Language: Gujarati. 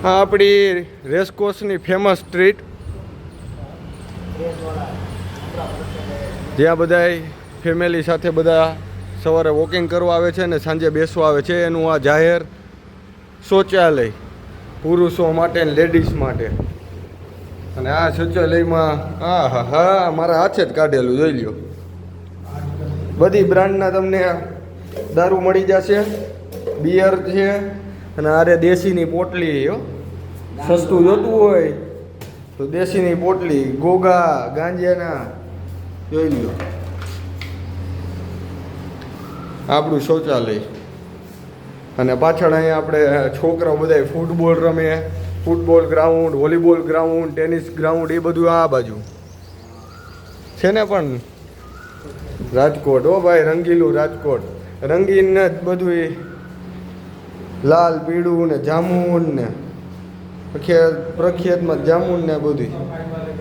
આ આપણી રેસકોર્સની ફેમસ સ્ટ્રીટ, જ્યાં બધાય ફેમિલી સાથે બધા સવારે વોકિંગ કરવા આવે છે ને સાંજે બેસવા આવે છે. એનું આ જાહેર શૌચાલય પુરુષો માટે ને લેડીઝ માટે. અને આ શૌચાલયમાં હા મારા હાથે જ કાઢેલું જોઈ લ્યો. બધી બ્રાન્ડના તમને દારૂ મળી જશે, બિયર છે અને આરે દેશીની પોટલી. સસ્તું જોતું હોય તો દેશીની પોટલી, ગોગા ગાંજાના જોઈ લ્યો. આપણું શૌચાલય. અને પાછળ અહીંયા આપણે છોકરાઓ બધા ફૂટબોલ રમે, football ground, volleyball ground, tennis ground એ બધું આ બાજુ છે ને. પણ રાજકોટ હો ભાઈ, રંગીલું રાજકોટ. રંગીન ને જ બધું લાલ પીળું ને જામુન ને પ્રખ્યાતમાં જામુન ને બધું.